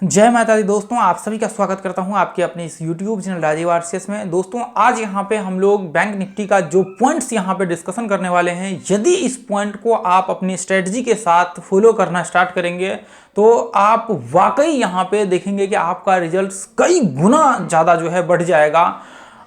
जय माता दी दोस्तों, आप सभी का स्वागत करता हूं आपके अपने इस YouTube चैनल राजीव आरसीएस में। दोस्तों आज यहां पे हम लोग बैंक निफ्टी का जो पॉइंट्स यहां पे डिस्कशन करने वाले हैं, यदि इस पॉइंट को आप अपनी स्ट्रेटजी के साथ फॉलो करना स्टार्ट करेंगे तो आप वाकई यहां पे देखेंगे कि आपका रिजल्ट कई गुना ज़्यादा जो है बढ़ जाएगा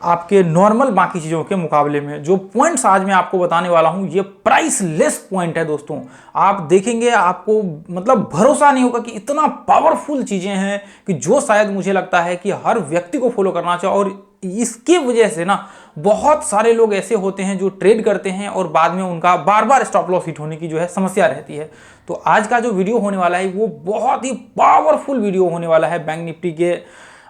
आपके नॉर्मल बाकी चीज़ों के मुकाबले में। जो पॉइंट्स आज मैं आपको बताने वाला हूं ये प्राइसलेस पॉइंट है दोस्तों। आप देखेंगे आपको मतलब भरोसा नहीं होगा कि इतना पावरफुल चीज़ें हैं कि जो शायद मुझे लगता है कि हर व्यक्ति को फॉलो करना चाहिए। और इसकी वजह से ना बहुत सारे लोग ऐसे होते हैं जो ट्रेड करते हैं और बाद में उनका बार बार स्टॉप लॉस हिट होने की जो है समस्या रहती है। तो आज का जो वीडियो होने वाला है वो बहुत ही पावरफुल वीडियो होने वाला है बैंक निफ्टी के,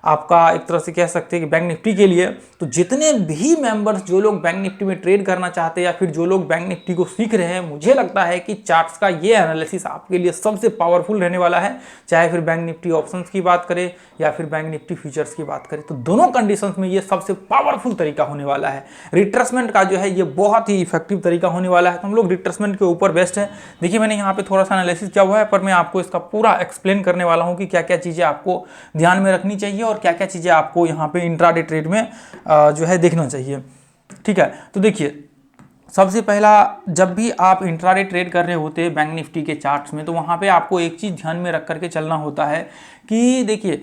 आपका एक तरह से कह सकते हैं कि बैंक निफ्टी के लिए। तो जितने भी मेंबर्स जो लोग बैंक निफ्टी में ट्रेड करना चाहते हैं या फिर जो लोग बैंक निफ्टी को सीख रहे हैं, मुझे लगता है कि चार्ट्स का ये एनालिसिस आपके लिए सबसे पावरफुल रहने वाला है। चाहे फिर बैंक निफ्टी ऑप्शंस की बात करें या फिर बैंक निफ्टी फ्यूचर्स की बात करें, तो दोनों कंडीशंस में ये सबसे पावरफुल तरीका होने वाला है। रिट्रेसमेंट का जो है ये बहुत ही इफेक्टिव तरीका होने वाला है। तो हम लोग रिट्रेसमेंट के ऊपर बेस्ट है। देखिए मैंने यहाँ पे थोड़ा सा एनालिसिस किया हुआ है, पर मैं आपको इसका पूरा एक्सप्लेन करने वाला हूँ कि क्या क्या चीज़ें आपको ध्यान में रखनी चाहिए और क्या क्या चीज़ें आपको यहाँ पे इंट्राडे ट्रेड में जो है देखना चाहिए। ठीक है, तो देखिए सबसे पहला, जब भी आप इंट्राडे ट्रेड कर रहे होते हैं बैंक निफ्टी के चार्ट्स में, तो वहाँ पे आपको एक चीज़ ध्यान में रख करके चलना होता है कि देखिए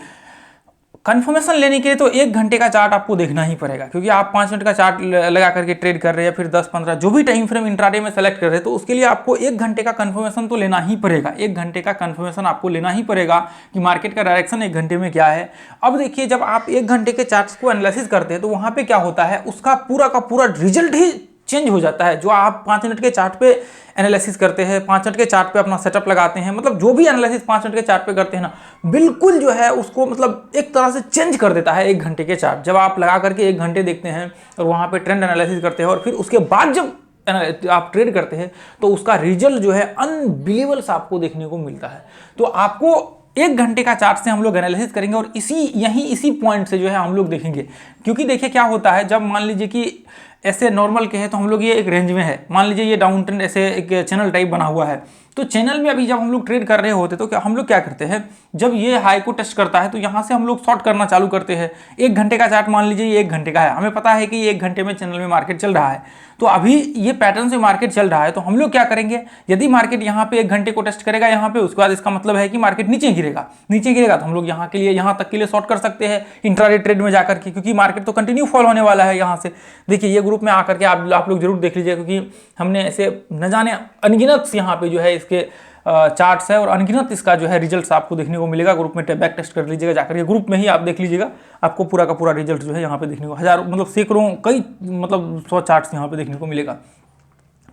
कंफर्मेशन लेने के लिए तो 1 घंटे का चार्ट आपको देखना ही पड़ेगा, क्योंकि आप 5 मिनट का चार्ट लगा करके ट्रेड कर रहे हैं, फिर 10-15 जो भी टाइम फ्रेम इंट्राडे में सेलेक्ट कर रहे हैं, तो उसके लिए आपको 1 घंटे का कंफर्मेशन तो लेना ही पड़ेगा। 1 घंटे का कंफर्मेशन आपको लेना ही पड़ेगा कि मार्केट का डायरेक्शन 1 घंटे में क्या है। अब देखिए जब आप 1 घंटे के चार्ट्स को एनालिसिस करते हैं तो वहाँ पे क्या होता है, उसका पूरा का पूरा रिजल्ट ही चेंज हो जाता है। जो आप 5 मिनट के चार्ट पे एनालिसिस करते हैं, 5 मिनट के चार्ट पे अपना सेटअप लगाते हैं, मतलब जो भी एनालिसिस 5 मिनट के चार्ट पे करते हैं ना, बिल्कुल जो है उसको मतलब एक तरह से चेंज कर देता है 1 घंटे के चार्ट। जब आप लगा करके 1 घंटे देखते हैं और वहाँ पे ट्रेंड एनालिसिस करते हैं और फिर उसके बाद जब आप ट्रेड करते हैं तो उसका रिजल्ट जो है अनबिलीवेबल आपको देखने को मिलता है। तो आपको 1 घंटे का चार्ट से हम लोग एनालिसिस करेंगे और इसी पॉइंट से जो है हम लोग देखेंगे। क्योंकि देखिए क्या होता है, जब मान लीजिए कि ऐसे नॉर्मल के हैं तो हम लोग ये एक रेंज में है, मान लीजिए ये डाउन ट्रेंड ऐसे एक चैनल टाइप बना हुआ है, तो चैनल में अभी जब हम लोग ट्रेड कर रहे होते तो क्या हम लोग क्या करते हैं, जब ये हाई को टेस्ट करता है तो यहाँ से हम लोग शॉर्ट करना चालू करते हैं। 1 घंटे का चार्ट मान लीजिए ये 1 घंटे का है, हमें पता है कि ये 1 घंटे में चैनल में मार्केट चल रहा है, तो अभी ये पैटर्न से मार्केट चल रहा है, तो हम लोग क्या करेंगे, यदि मार्केट यहाँ पे 1 घंटे को टेस्ट करेगा यहाँ पे, उसके बाद इसका मतलब है कि मार्केट नीचे गिरेगा तो हम लोग यहाँ के लिए यहाँ तक के लिए शॉर्ट कर सकते हैं इंट्राडे ट्रेड में जाकर के, क्योंकि मार्केट तो कंटिन्यू फॉल होने वाला है यहाँ से। देखिए ये ग्रुप में आकर के आप लोग जरूर देख लीजिए, क्योंकि हमने ऐसे न जाने अनगिनत यहाँ पे जो है इसके चार्ट्स है और अनगिनत इसका जो है रिजल्ट्स आपको देखने को मिलेगा। ग्रुप में बैक टेस्ट कर लीजिएगा जाकर के, ग्रुप में ही आप देख लीजिएगा, आपको पूरा का पूरा रिजल्ट जो है यहाँ पे देखने को हजारों मतलब सैकड़ों कई मतलब 100 चार्ट्स यहाँ पे देखने को मिलेगा।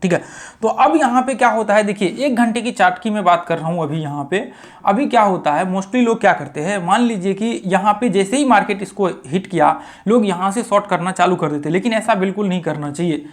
ठीक है, तो अब यहाँ पे क्या होता है, देखिए 1 घंटे की चार्ट की मैं बात कर रहा हूँ अभी यहाँ पे। अभी क्या होता है, मोस्टली लोग क्या करते हैं, मान लीजिए कि यहाँ पे जैसे ही मार्केट इसको हिट किया, लोग यहाँ से शॉर्ट करना चालू कर देते, लेकिन ऐसा बिल्कुल नहीं करना चाहिए।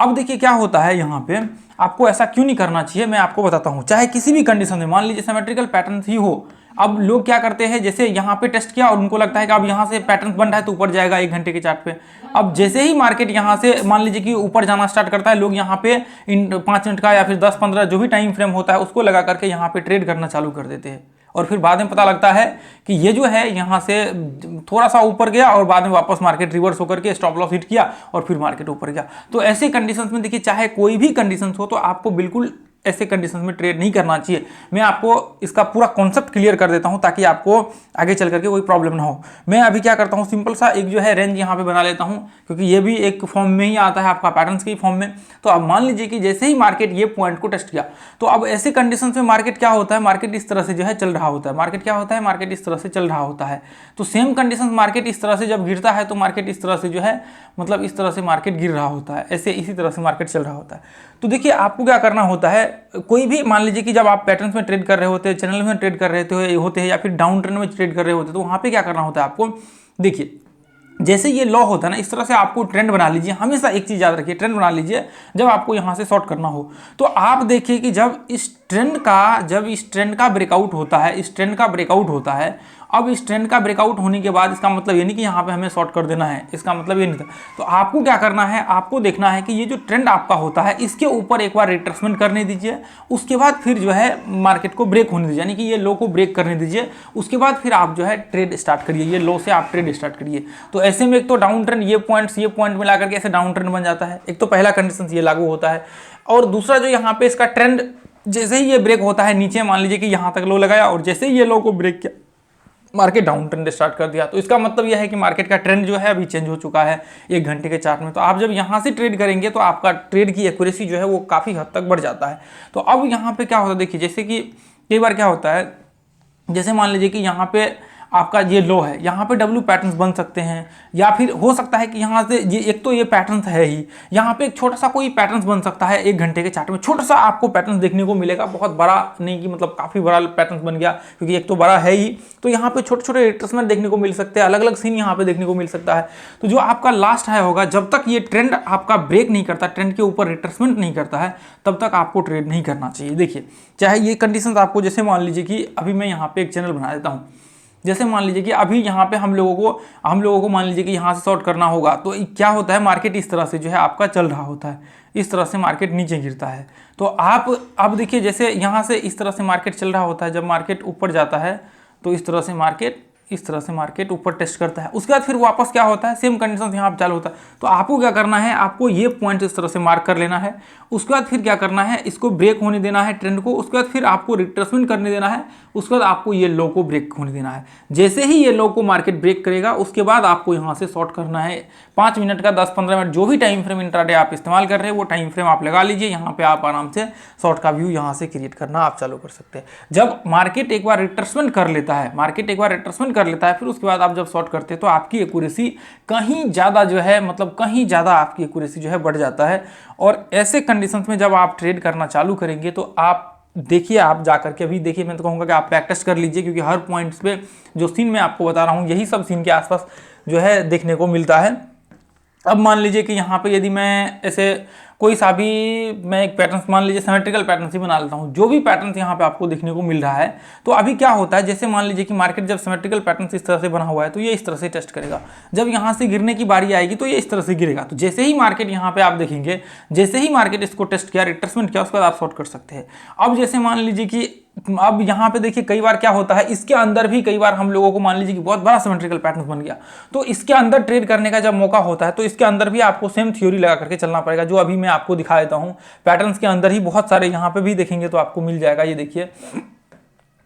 अब देखिए क्या होता है, यहाँ पे आपको ऐसा क्यों नहीं करना चाहिए मैं आपको बताता हूँ। चाहे किसी भी कंडीशन में, मान लीजिए सिमेट्रिकल पैटर्न ही हो, अब लोग क्या करते हैं, जैसे यहाँ पे टेस्ट किया और उनको लगता है कि अब यहाँ से पैटर्न बन रहा है तो ऊपर जाएगा 1 घंटे के चार्ट पे। अब जैसे ही मार्केट यहाँ से मान लीजिए कि ऊपर जाना स्टार्ट करता है, लोग यहाँ पे इन 5 मिनट का या फिर 10-15 जो भी टाइम फ्रेम होता है उसको लगा करके यहाँ पे ट्रेड करना चालू कर देते हैं, और फिर बाद में पता लगता है कि ये जो है यहाँ से थोड़ा सा ऊपर गया और बाद में वापस मार्केट रिवर्स होकर के स्टॉप लॉस हिट किया और फिर मार्केट ऊपर गया। तो ऐसे कंडीशंस में देखिए, चाहे कोई भी कंडीशंस हो, तो आपको बिल्कुल ऐसे कंडीशंस में ट्रेड नहीं करना चाहिए। मैं आपको इसका पूरा कॉन्सेप्ट क्लियर कर देता हूं ताकि आपको आगे चल करके कोई प्रॉब्लम ना हो। मैं अभी क्या करता हूं, सिंपल सा एक जो है रेंज यहाँ पे बना लेता हूं, क्योंकि ये भी एक फॉर्म में ही आता है आपका पैटर्न्स के फॉर्म में। तो अब मान लीजिए कि जैसे ही मार्केट ये पॉइंट को टेस्ट किया, तो अब ऐसे कंडीशन में मार्केट क्या होता है, मार्केट इस तरह से जो है चल रहा होता है, मार्केट क्या होता है, मार्केट इस तरह से चल रहा होता है। तो सेम कंडीशन मार्केट इस तरह से जब गिरता है तो मार्केट इस तरह से जो है मतलब इस तरह से मार्केट गिर रहा होता है, ऐसे इसी तरह से मार्केट चल रहा होता है। तो देखिए आपको क्या करना होता है, कोई भी मान लीजिए कि जब आप पैटर्न्स में ट्रेड कर रहे होते हैं, चैनल में ट्रेड कर रहे होते हैं या फिर डाउन ट्रेंड में ट्रेड कर रहे होते हैं, तो वहाँ पे क्या करना होता है आपको, देखिए जैसे ये लॉ होता है ना, इस तरह से आपको ट्रेंड बना लीजिए। हमेशा एक चीज़ याद रखिए, ट्रेंड बना लीजिए जब आपको यहाँ से शॉर्ट करना हो। तो आप देखिए कि जब इस ट्रेंड का, जब इस ट्रेंड का ब्रेकआउट होता है, इस ट्रेंड का ब्रेकआउट होता है, अब इस ट्रेंड का ब्रेकआउट होने के बाद इसका मतलब ये नहीं कि यहाँ पे हमें शॉर्ट कर देना है, इसका मतलब ये नहीं था। तो आपको क्या करना है, आपको देखना है कि ये जो ट्रेंड आपका होता है इसके ऊपर एक बार रिट्रेसमेंट करने दीजिए, उसके बाद फिर जो है मार्केट को ब्रेक होने दीजिए, यानी कि ये लो को ब्रेक करने दीजिए, उसके बाद फिर आप जो है ट्रेड स्टार्ट करिए, ये लो से आप ट्रेड स्टार्ट करिए। तो ऐसे में एक तो डाउन ट्रेंड, ये पॉइंट मिला करके ऐसे डाउन ट्रेंड बन जाता है, एक तो पहला कंडीशन ये लागू होता है। और दूसरा जो यहाँ पे इसका ट्रेंड जैसे ही ये ब्रेक होता है नीचे, मान लीजिए कि यहाँ तक लो लगाया और जैसे ही ये लो को ब्रेक किया, मार्केट डाउन ट्रेंड स्टार्ट कर दिया, तो इसका मतलब यह है कि मार्केट का ट्रेंड जो है अभी चेंज हो चुका है 1 घंटे के चार्ट में। तो आप जब यहाँ से ट्रेड करेंगे तो आपका ट्रेड की एक्यूरेसी जो है वो काफ़ी हद तक बढ़ जाता है। तो अब यहाँ पे क्या होता है, देखिए जैसे कि कई बार क्या होता है, जैसे मान लीजिए कि यहाँ पे आपका ये लो है, यहाँ पे डब्ल्यू पैटर्न्स बन सकते हैं, या फिर हो सकता है कि यहाँ से ये एक तो ये पैटर्न्स है ही, यहाँ पे एक छोटा सा कोई पैटर्न्स बन सकता है 1 घंटे के चार्ट में, छोटा सा आपको पैटर्न्स देखने को मिलेगा, बहुत बड़ा नहीं कि मतलब काफ़ी बड़ा पैटर्न्स बन गया, क्योंकि एक तो बड़ा है ही, तो यहाँ पे छोटे छोटे रिट्रेसमेंट देखने को मिल सकते हैं, अलग अलग सीन यहाँ पे देखने को मिल सकता है। तो जो आपका लास्ट हाई होगा, जब तक ये ट्रेंड आपका ब्रेक नहीं करता, ट्रेंड के ऊपर रिट्रेसमेंट नहीं करता है, तब तक आपको ट्रेड नहीं करना चाहिए। देखिए चाहे ये कंडीशन आपको, जैसे मान लीजिए कि अभी मैं यहाँ पे एक चैनल बना देता हूँ, जैसे मान लीजिए कि अभी यहाँ पे हम लोगों को मान लीजिए कि यहाँ से शॉर्ट करना होगा, तो क्या होता है, मार्केट इस तरह से जो है आपका चल रहा होता है, इस तरह से मार्केट नीचे गिरता है। तो आप अब देखिए, जैसे यहाँ से इस तरह से मार्केट चल रहा होता है, जब मार्केट ऊपर जाता है तो इस तरह से मार्केट ऊपर टेस्ट करता है, उसके बाद फिर वापस क्या होता है, सेम कंडीशन यहाँ पर चालू होता है। तो आपको क्या करना है, आपको ये पॉइंट इस तरह से मार्क कर लेना है, उसके बाद फिर क्या करना है, इसको ब्रेक होने देना है ट्रेंड को, उसके बाद फिर आपको रिट्रेसमेंट करने देना है, उसके बाद आपको ये लो को ब्रेक होने देना है। जैसे ही ये लो को मार्केट ब्रेक करेगा, उसके बाद आपको यहाँ से शॉर्ट करना है। 5 मिनट का, 10-15 मिनट, जो भी टाइम फ्रेम इंट्राडे आप इस्तेमाल कर रहे हैं वो टाइम फ्रेम आप लगा लीजिए, यहाँ पे आप आराम से शॉर्ट का व्यू यहाँ से क्रिएट करना आप चालू कर सकते हैं। जब मार्केट एक बार रिट्रेसमेंट कर लेता है, फिर उसके बाद आप जब शॉर्ट करते हैं तो आपकी एक्यूरेसी कहीं ज़्यादा जो है, मतलब कहीं ज़्यादा आपकी एक्यूरेसी जो है बढ़ जाता है। और ऐसे कंडीशंस में जब आप ट्रेड करना चालू करेंगे तो आप देखिए, आप जाकर के अभी देखिए, मैं तो कहूँगा कि आप प्रैक्टिस कर लीजिए, क्योंकि हर पॉइंट्स पे जो सीन मैं आपको बता रहा हूँ यही सब सीन के आसपास जो है देखने को मिलता है। अब मान लीजिए कि यहाँ पे यदि मैं ऐसे कोई सा भी मैं एक पैटर्न मान लीजिए सिमेट्रिकल पैटर्न ही बना लेता हूँ, जो भी पैटर्न यहाँ पे आपको देखने को मिल रहा है, तो अभी क्या होता है, जैसे मान लीजिए कि मार्केट जब सिमेट्रिकल पैटर्न इस तरह से बना हुआ है तो ये इस तरह से टेस्ट करेगा, जब यहाँ से गिरने की बारी आएगी तो ये इस तरह से गिरेगा। तो जैसे ही मार्केट यहाँ पे आप देखेंगे, जैसे ही मार्केट इसको टेस्ट किया, रिट्रेसमेंट किया, उसके बाद आप शॉर्ट कर सकते हैं। अब जैसे मान लीजिए कि अब यहाँ पे देखिए कई बार क्या होता है, इसके अंदर भी कई बार हम लोगों को मान लीजिए कि बहुत बड़ा सिमेट्रिकल पैटर्न बन गया, तो इसके अंदर ट्रेड करने का जब मौका होता है तो इसके अंदर भी आपको सेम थ्योरी लगा करके चलना पड़ेगा, जो अभी मैं आपको दिखा देता हूँ। पैटर्न्स के अंदर ही बहुत सारे यहाँ पे भी देखेंगे तो आपको मिल जाएगा। ये देखिए,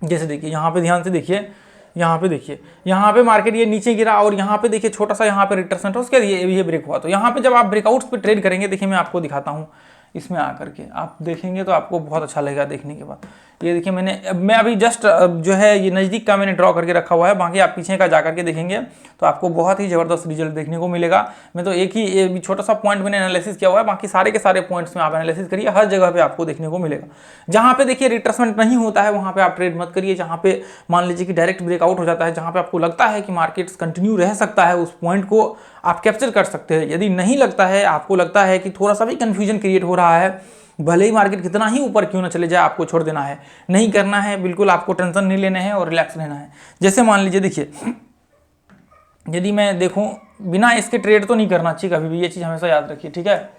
जैसे देखिए यहाँ पे ध्यान से देखिए, यहाँ पे मार्केट ये नीचे गिरा और यहाँ पे देखिए छोटा सा यहाँ पे रिट्रेसमेंट है, उसके बाद ये ब्रेक हुआ। तो यहाँ पे जब आप ब्रेकआउट्स पे ट्रेड करेंगे, देखिए मैं आपको दिखाता हूँ, इसमें आकर के आप देखेंगे तो आपको बहुत अच्छा लगेगा देखने के बाद। ये देखिए मैं अभी जस्ट जो है ये नज़दीक का मैंने ड्रॉ करके रखा हुआ है, बाकी आप पीछे का जा करके देखेंगे तो आपको बहुत ही ज़बरदस्त रिजल्ट देखने को मिलेगा। मैं तो एक ही छोटा सा पॉइंट मैंने एनालिसिस किया हुआ है, बाकी सारे के सारे पॉइंट्स में आप एनालिसिस करिए, हर जगह पे आपको देखने को मिलेगा। जहाँ पे देखिए रिट्रेसमेंट नहीं होता है वहाँ पे आप ट्रेड मत करिए, जहाँ पे मान लीजिए कि डायरेक्ट ब्रेकआउट हो जाता है, जहाँ पे आपको लगता है कि मार्केट्स कंटिन्यू रह सकता है, उस पॉइंट को आप कैप्चर कर सकते हैं। यदि नहीं लगता है, आपको लगता है कि थोड़ा सा भी कन्फ्यूजन क्रिएट हो रहा है, भले ही मार्केट कितना ही ऊपर क्यों ना चले जाए, आपको छोड़ देना है, नहीं करना है, बिल्कुल आपको टेंशन नहीं लेना है और रिलैक्स रहना है। जैसे मान लीजिए देखिए, यदि मैं देखूं, बिना इसके ट्रेड तो नहीं करना चाहिए कभी भी, ये चीज़ हमेशा याद रखिए, ठीक है,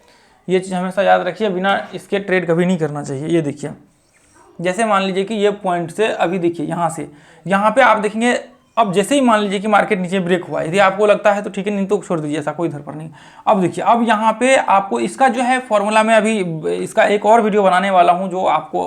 ये चीज़ हमेशा याद रखिए, बिना इसके ट्रेड कभी नहीं करना चाहिए। ये देखिए, जैसे मान लीजिए कि ये पॉइंट से अभी देखिए यहाँ पे आप देखेंगे, अब जैसे ही मान लीजिए कि मार्केट नीचे ब्रेक हुआ, यदि आपको लगता है तो ठीक है, नहीं तो छोड़ दीजिए, ऐसा कोई इधर पर नहीं। अब देखिए, अब यहाँ पे आपको इसका जो है फॉर्मूला में अभी इसका एक और वीडियो बनाने वाला हूँ, जो आपको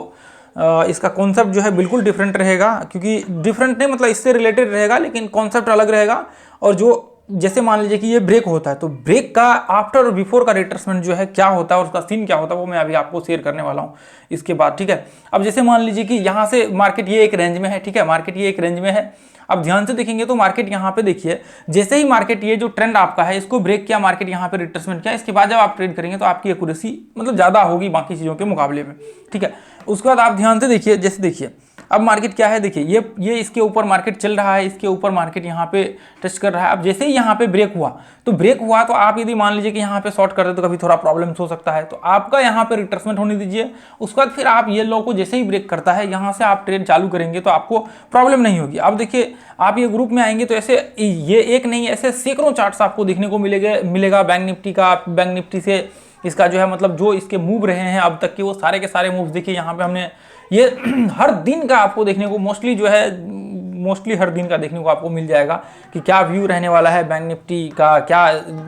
इसका कॉन्सेप्ट जो है बिल्कुल डिफरेंट रहेगा, क्योंकि डिफरेंट नहीं मतलब इससे रिलेटेड रहेगा, लेकिन कॉन्सेप्ट अलग रहेगा। और जो जैसे मान लीजिए कि ये ब्रेक होता है, तो ब्रेक का आफ्टर और बिफोर का रिट्रेसमेंट जो है क्या होता है और उसका सीन क्या होता है, वो मैं अभी आपको शेयर करने वाला हूँ इसके बाद, ठीक है। अब जैसे मान लीजिए कि यहाँ से मार्केट ये एक रेंज में है, ठीक है, मार्केट ये एक रेंज में है। अब ध्यान से देखेंगे तो मार्केट यहाँ पे देखिए, जैसे ही मार्केट ये जो ट्रेंड आपका है इसको ब्रेक किया, मार्केट यहाँ पे रिट्रेसमेंट किया, इसके बाद जब आप ट्रेड करेंगे तो आपकी एक्यूरेसी मतलब ज़्यादा होगी बाकी चीज़ों के मुकाबले में, ठीक है। उसके बाद आप ध्यान से देखिए, जैसे देखिए अब मार्केट क्या है देखिए, ये इसके ऊपर मार्केट चल रहा है, इसके ऊपर मार्केट यहाँ पे टेस्ट कर रहा है। अब जैसे ही यहाँ पे ब्रेक हुआ तो आप यदि मान लीजिए कि यहाँ पे शॉर्ट करते तो कभी थोड़ा प्रॉब्लम्स हो सकता है, तो आपका यहाँ पे रिट्रेसमेंट होने दीजिए। उसके बाद फिर आप ये लो को जैसे ही ब्रेक करता है यहाँ से आप ट्रेड चालू करेंगे तो आपको प्रॉब्लम नहीं होगी। अब देखिए आप ये ग्रुप में आएंगे तो ऐसे ये एक नहीं ऐसे सैकड़ों चार्ट्स आपको देखने को मिलेगा बैंक निफ्टी का। बैंक निफ्टी से इसका जो है मतलब जो इसके मूव रहे हैं अब तक के वो सारे के सारे मूव्स देखिए यहाँ पे हमने ये हर दिन का आपको देखने को मोस्टली हर दिन का देखने को आपको मिल जाएगा कि क्या व्यू रहने वाला है बैंक निफ्टी का, क्या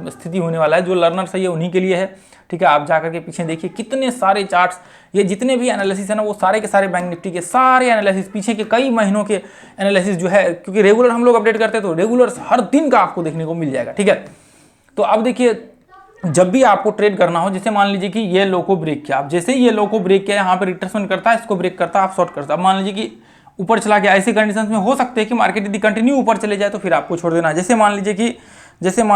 स्थिति होने वाला है। जो लर्नर्स है ये उन्हीं के लिए है, ठीक है। आप जाकर के पीछे देखिए कितने सारे चार्ट्स, ये जितने भी एनालिसिस है ना वो सारे के सारे बैंक निफ्टी के सारे एनालिसिस, पीछे के कई महीनों के एनालिसिस जो है, क्योंकि रेगुलर हम लोग अपडेट करते हैं तो रेगुलर हर दिन का आपको देखने को मिल जाएगा, ठीक है। तो अब देखिए जब भी आपको ट्रेड करना हो, जैसे मान लीजिए कि ये लो को ब्रेक किया, आप जैसे ही ये लो को ब्रेक किया यहाँ पे रिट्रेसमेंट करता है, इसको ब्रेक करता है, आप शॉर्ट करता है। अब मान लीजिए कि ऊपर चला गया, ऐसी कंडीशंस में हो सकते हैं कि मार्केट यदि कंटिन्यू ऊपर चले जाए तो फिर आपको छोड़ देना है। जैसे मान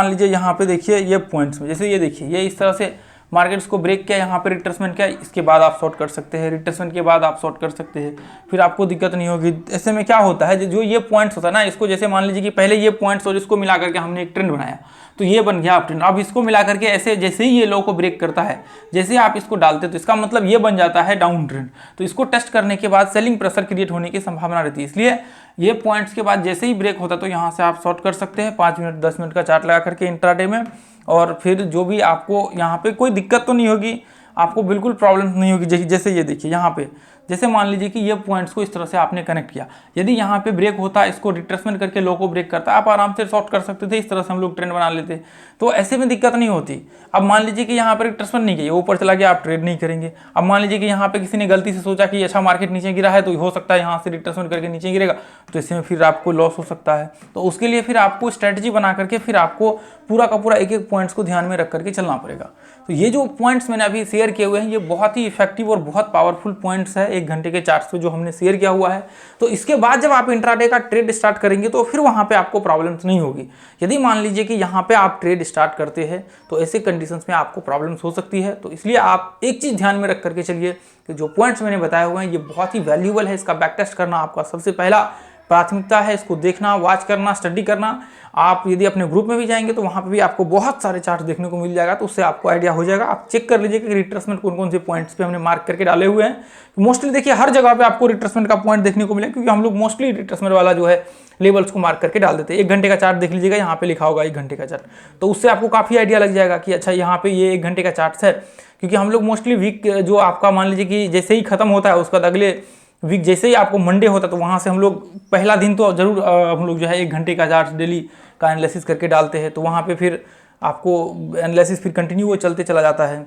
लीजिए यहाँ पे देखिए ये पॉइंट्स में, जैसे ये देखिए ये इस तरह से मार्केट इसको ब्रेक किया, यहाँ पे रिट्रेसमेंट किया, इसके बाद आप शॉर्ट कर सकते हैं, रिट्रेसमेंट के बाद आप शॉर्ट कर सकते हैं, फिर आपको दिक्कत नहीं होगी। ऐसे में क्या होता है जो ये पॉइंट्स होता है ना, इसको जैसे मान लीजिए कि पहले ये पॉइंट्स और इसको मिला करके हमने एक ट्रेंड बनाया तो ये बन गया आप ट्रेंड। अब इसको मिला करके ऐसे जैसे ही ये लो को ब्रेक करता है, जैसे आप इसको डालते हैं तो इसका मतलब ये बन जाता है डाउन ट्रेंड। तो इसको टेस्ट करने के बाद सेलिंग प्रेशर क्रिएट होने की संभावना रहती है, इसलिए ये पॉइंट्स के बाद जैसे ही ब्रेक होता है तो यहाँ से आप शॉर्ट कर सकते हैं 5 मिनट 10 मिनट का चार्ट लगा करके इंट्राडे में। और फिर जो भी आपको यहाँ पे कोई दिक्कत तो नहीं होगी, आपको बिल्कुल प्रॉब्लम नहीं होगी। जैसे ये देखिए यहाँ पे, जैसे मान लीजिए कि ये पॉइंट्स को इस तरह से आपने कनेक्ट किया, यदि यहाँ पे ब्रेक होता है, इसको रिट्रेसमेंट करके लो को ब्रेक करता है, आप आराम से शॉर्ट कर सकते थे। इस तरह से हम लोग ट्रेंड बना लेते, तो ऐसे में दिक्कत नहीं होती। अब मान लीजिए कि यहाँ पर रिट्रेसमेंट नहीं किया, ऊपर चला गया, आप ट्रेड नहीं करेंगे। अब मान लीजिए कि यहाँ पे किसी ने गलती से सोचा कि अच्छा मार्केट नीचे गिरा है तो हो सकता है यहाँ से रिट्रेसमेंट करके नीचे गिरेगा, तो इसमें फिर आपको लॉस हो सकता है। तो उसके लिए फिर आपको स्ट्रेटजी बना करके फिर आपको पूरा का पूरा एक एक पॉइंट्स को ध्यान में रख करके चलना पड़ेगा। तो ये जो पॉइंट्स मैंने अभी शेयर किए हुए हैं ये बहुत ही इफेक्टिव और बहुत पावरफुल पॉइंट्स है 1 घंटे के चार्ट्स पे जो हमने शेयर किया हुआ है। तो इसके बाद जब आप इंट्राडे का ट्रेड स्टार्ट करेंगे तो फिर वहाँ पे आपको प्रॉब्लम्स नहीं होगी। यदि मान लीजिए कि यहाँ पे आप ट्रेड स्टार्ट करते हैं तो ऐसे कंडीशंस में आपको प्रॉब्लम्स हो सकती है। तो इसलिए आप एक चीज़ ध्यान में रख करके चलिए कि जो पॉइंट्स मैंने बताए हुए हैं ये बहुत ही वैल्यूएबल है। इसका बैक टेस्ट करना आपका सबसे पहला प्राथमिकता है, इसको देखना, वॉच करना, स्टडी करना। आप यदि अपने ग्रुप में भी जाएंगे तो वहाँ पे भी आपको बहुत सारे चार्ट देखने को मिल जाएगा, तो उससे आपको आइडिया हो जाएगा। आप चेक कर लीजिए कि रिट्रेसमेंट कौन कौन से पॉइंट्स पे हमने मार्क करके डाले हुए हैं। मोस्टली देखिए हर जगह पे आपको रिट्रेसमेंट का पॉइंट देखने को मिलेगा, क्योंकि हम लोग मोस्टली रिट्रेसमेंट वाला जो है लेवल्स को मार्क करके डाल देते हैं। 1 घंटे का चार्ट देख लीजिएगा, यहाँ पे लिखा होगा 1 घंटे का चार्ट, तो उससे आपको काफ़ी आइडिया लग जाएगा कि अच्छा यहाँ पे ये 1 घंटे का चार्ट है। क्योंकि हम लोग मोस्टली वीक जो आपका मान लीजिए कि जैसे ही खत्म होता है उसके बाद अगले वीक जैसे ही आपको मंडे होता है तो वहाँ से हम लोग पहला दिन तो जरूर हम लोग जो है 1 घंटे का चार्ट डेली का एनालिसिस करके डालते हैं। तो वहाँ पे फिर आपको एनालिसिस फिर कंटिन्यू वो चलते चला जाता है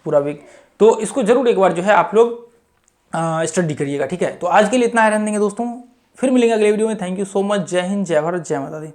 पूरा वीक। तो इसको जरूर एक बार जो है आप लोग स्टडी करिएगा, ठीक है। तो आज के लिए इतना है रहने देंगे दोस्तों, फिर मिलेंगे अगले वीडियो में। Thank you so much. जय हिंद, जय भारत, जय माता दी।